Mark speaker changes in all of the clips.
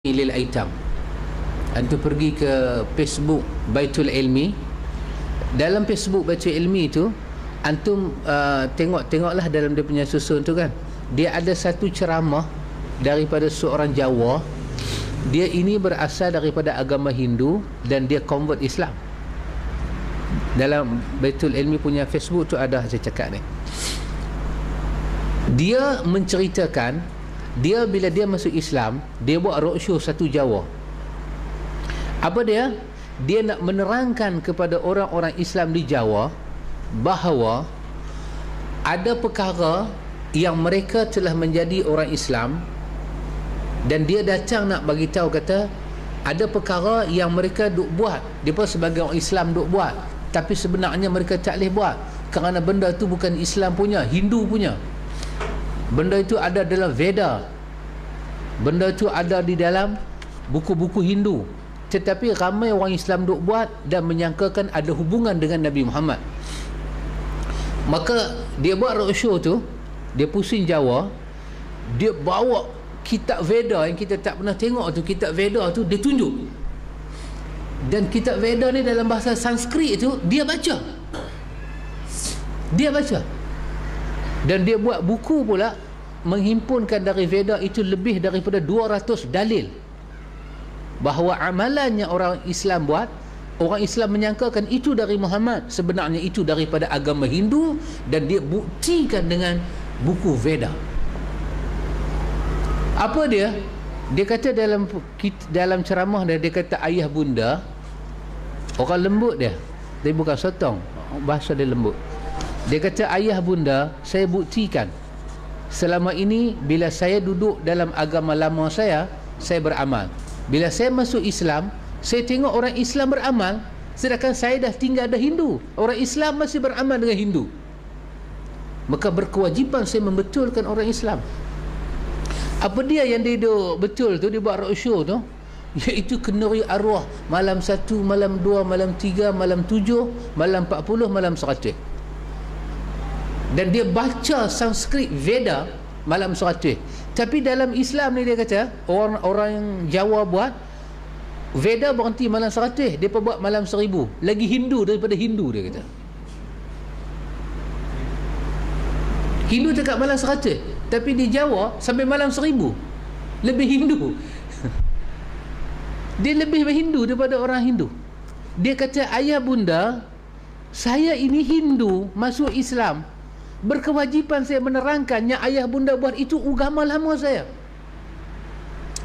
Speaker 1: lil aitam. Antum pergi ke Facebook Baitul Ilmi. Dalam Facebook Baitul Ilmi itu antum tengoklah dalam dia punya susun tu kan. Dia ada satu ceramah daripada seorang Jawa. Dia ini berasal daripada agama Hindu dan dia convert Islam. Dalam Baitul Ilmi punya Facebook tu ada saya cakap ni. Dia menceritakan dia bila dia masuk Islam, dia buat roadshow satu Jawa. Apa dia? Dia nak menerangkan kepada orang-orang Islam di Jawa bahawa ada perkara yang mereka telah menjadi orang Islam, dan dia datang nak bagi tahu kata ada perkara yang mereka duk buat, depa sebagai orang Islam duk buat, tapi sebenarnya mereka tak boleh buat kerana benda tu bukan Islam punya, Hindu punya. Benda itu ada dalam Veda, benda itu ada di dalam buku-buku Hindu, tetapi ramai orang Islam duk buat dan menyangkakan ada hubungan dengan Nabi Muhammad. Maka dia buat roadshow tu, dia pusing Jawa, dia bawa kitab Veda yang kita tak pernah tengok tu, kitab Veda tu dia tunjuk. Dan kitab Veda ni dalam bahasa Sanskrit tu dia baca. Dia baca. Dan dia buat buku pula menghimpunkan dari Veda itu lebih daripada 200 dalil bahawa amalannya orang Islam buat, orang Islam menyangkakan itu dari Muhammad, sebenarnya itu daripada agama Hindu, dan dia buktikan dengan buku Veda. Apa dia? Dia kata dalam ceramah dia kata ayah bunda, orang lembut dia bukan sotong, bahasa dia lembut. Dia kata ayah bunda, saya buktikan selama ini bila saya duduk dalam agama lama saya beramal. Bila saya masuk Islam, saya tengok orang Islam beramal, sedangkan saya dah tinggal ada Hindu, orang Islam masih beramal dengan Hindu. Maka berkewajipan saya membetulkan orang Islam. Apa dia yang dia duduk betul tu, dia buat roadshow tu, iaitu kenduri arwah malam 1, malam 2, malam 3, malam 7, malam 40, malam 100. Dan dia baca Sanskrit Veda malam 100. Tapi dalam Islam ni dia kata orang Jawa buat Veda berhenti malam 100, dia buat malam 1000. Lagi Hindu daripada Hindu, dia kata. Hindu cakap malam 100, tapi di Jawa sampai malam 1000. Lebih Hindu. Dia lebih Hindu daripada orang Hindu. Dia kata ayah bunda, saya ini Hindu masuk Islam, berkewajipan saya menerangkannya ayah bunda buat itu agama lama saya.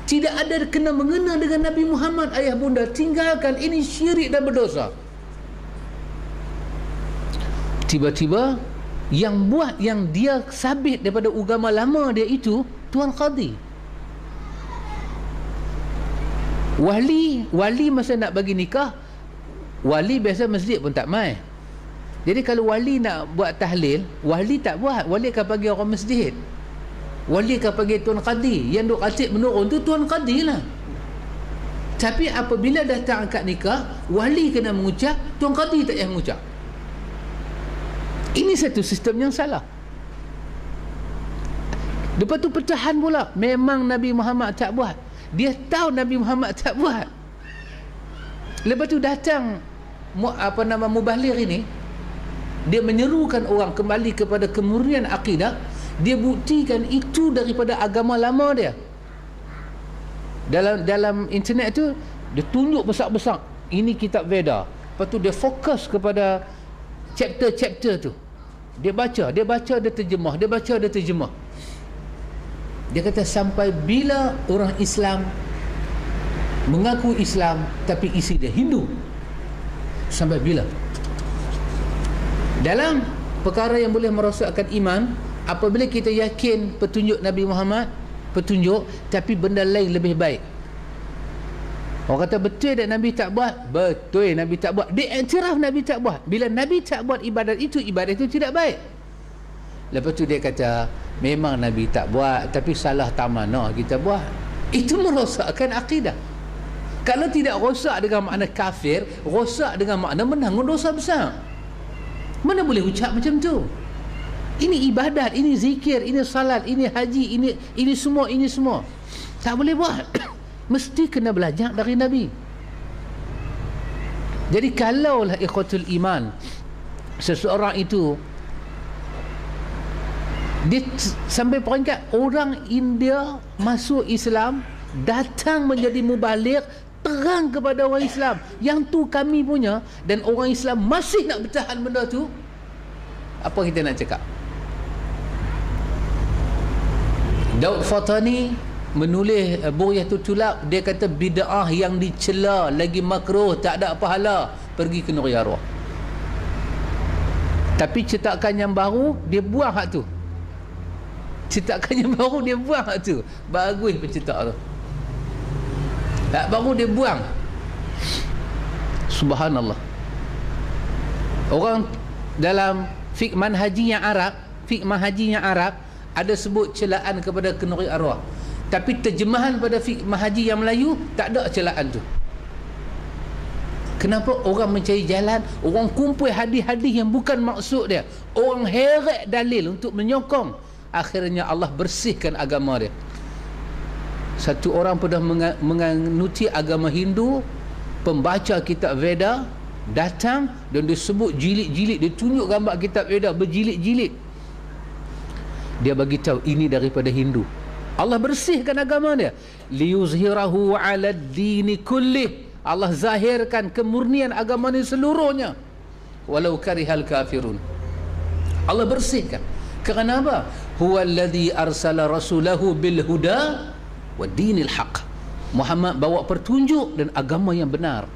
Speaker 1: Tidak ada kena mengena dengan Nabi Muhammad ayah bunda, tinggalkan, ini syirik dan berdosa. Tiba-tiba yang buat, yang dia sabit daripada agama lama dia itu Tuan Qadhi. Wali masa nak bagi nikah, wali biasa masjid pun tak mai. Jadi kalau wali nak buat tahlil, wali tak buat, wali akan bagi orang masjid, wali akan bagi Tuan Qadhi. Yang duk ratib menurun tu Tuan Qadhi lah. Tapi apabila datang akad nikah, wali kena mengucap, Tuan Qadhi tak payah mengucap. Ini satu sistem yang salah. Lepas tu pecahan pula, memang Nabi Muhammad tak buat. Dia tahu Nabi Muhammad tak buat. Lepas tu datang Mubalir ini, dia menyerukan orang kembali kepada kemurnian akidah. Dia buktikan itu daripada agama lama dia. Dalam internet tu dia tunjuk besar-besar, ini kitab Veda. Lepas tu dia fokus kepada chapter-chapter tu. Dia baca, dia terjemah, dia baca, dia terjemah. Dia kata sampai bila orang Islam mengaku Islam tapi isi dia Hindu? Sampai bila? Dalam perkara yang boleh merosakkan iman, apabila kita yakin petunjuk Nabi Muhammad, petunjuk, tapi benda lain lebih baik. Orang kata betul tak Nabi tak buat? Betul Nabi tak buat. Dia iktiraf Nabi tak buat. Bila Nabi tak buat ibadat itu tidak baik. Lepas tu dia kata memang Nabi tak buat, tapi salah tak mana kita buat. Itu merosakkan akidah. Kalau tidak rosak dengan makna kafir, rosak dengan makna menanggung dosa besar. Mana boleh ucap macam tu? Ini ibadat, ini zikir, ini salat, ini haji, ini semua. Tak boleh buat. mesti kena belajar dari Nabi. Jadi kalaulah ikhwatul iman, seseorang itu dia sampai peringkat orang India masuk Islam, datang menjadi mubaligh, terang kepada orang Islam, yang tu kami punya, dan orang Islam masih nak bertahan benda tu, apa kita nak cakap? Daud Fatani menulis Bughyatul Tulab, dia kata bid'ah yang dicela lagi makruh, tak ada pahala, pergi ke Nuri Arwah. Tapi cetakan yang baru dia buang hak tu. Cetakan yang baru dia buang hak tu. Bagus pencetak tu. Hak baru dia buang. Subhanallah. Orang dalam fiqh manhaji yang Arab ada sebut celaan kepada Nuri Arwah. Tapi terjemahan pada fiqh manhaji yang Melayu tak ada celaan tu. Kenapa? Orang mencari jalan, orang kumpul hadis-hadis yang bukan maksud dia, orang heret dalil untuk menyokong, akhirnya Allah bersihkan agama dia. Satu orang pernah menganuti agama Hindu, pembaca kitab Veda, datang dan dia sebut jilid-jilid, dia tunjuk gambar kitab Veda berjilid-jilid, dia bagi tahu ini daripada Hindu. Allah bersihkan agama dia, liyuzhirahu 'ala ad-dini kullih. Allah zahirkan kemurnian agama ini seluruhnya, walau karihal kafirun. Allah bersihkan. Kerana apa? Huwa alladhi arsala rasulahu bil huda wa dinil haq. Muhammad bawa petunjuk dan agama yang benar.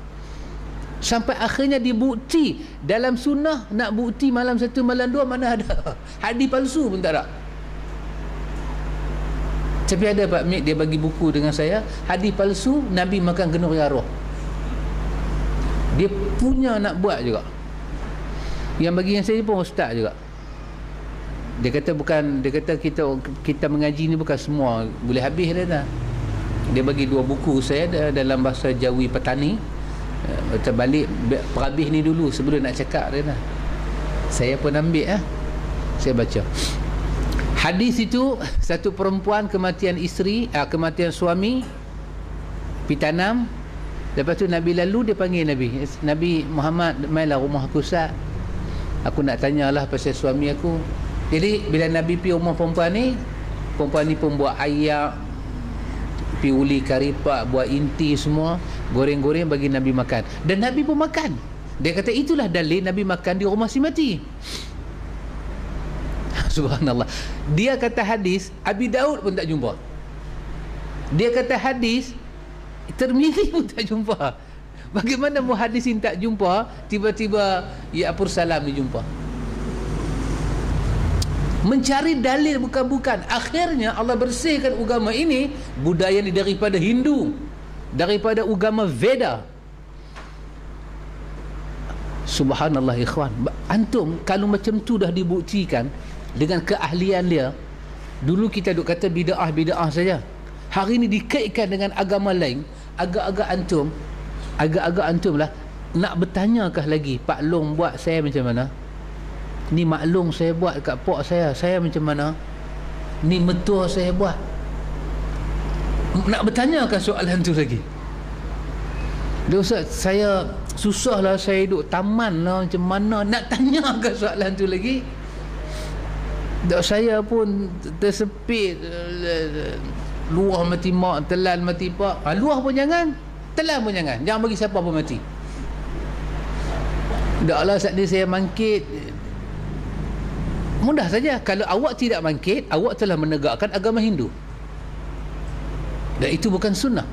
Speaker 1: Sampai akhirnya dibukti dalam sunnah. Nak bukti malam satu malam dua mana ada? Hadis palsu pun tak ada. Tapi ada Pak Mik, dia bagi buku dengan saya, hadis palsu Nabi makan Nuri Arwah. Dia punya nak buat juga. Yang bagi yang saya pun ustaz juga. Dia kata bukan, dia kata kita mengaji ni bukan semua boleh habis dia dah. Dia bagi 2 buku saya dalam bahasa Jawi Petani. Kita balik perhabis ni dulu sebelum nak cakap dia dah. Saya pun ambil saya baca. Hadis itu, satu perempuan kematian kematian suami, pergi tanam. Lepas tu Nabi lalu, dia panggil Nabi Muhammad, mailah rumah aku Ustaz, aku nak tanyalah pasal suami aku. Jadi bila Nabi pergi rumah perempuan ni pun buat ayak, pergi uli karipak, buat inti semua, goreng-goreng bagi Nabi makan. Dan Nabi pun makan. Dia kata itulah dalil Nabi makan di rumah si mati. Subhanallah. Dia kata hadis Abi Daud pun tak jumpa. Dia kata hadis Tirmizi pun tak jumpa. Bagaimana muhaddisin tak jumpa, tiba-tiba Ya'fur Salam dijumpa. Mencari dalil bukan-bukan. Akhirnya Allah bersihkan agama ini, budaya ini daripada Hindu, daripada agama Veda. Subhanallah ikhwan. Antum kalau macam tu dah dibuktikan dengan keahlian dia. Dulu kita duk kata bid'ah saja. Hari ini dikaitkan dengan agama lain. Agak-agak antum lah nak bertanyakah lagi, Pak Long buat saya macam mana? Ni Mak Long saya buat kat pok saya macam mana? Ni metua saya buat. Nak bertanyakah soalan tu lagi? Dia Ustaz, saya susah lah, saya duduk taman lah, macam mana nak tanyakan soalan tu lagi? Saya pun tersepit, luah mati mak, telan mati pak. Luah pun jangan, telan pun jangan bagi siapa pun mati. Taklah saat ni saya mangkit. Mudah saja. Kalau awak tidak mangkit, awak telah menegakkan agama Hindu, dan itu bukan sunnah.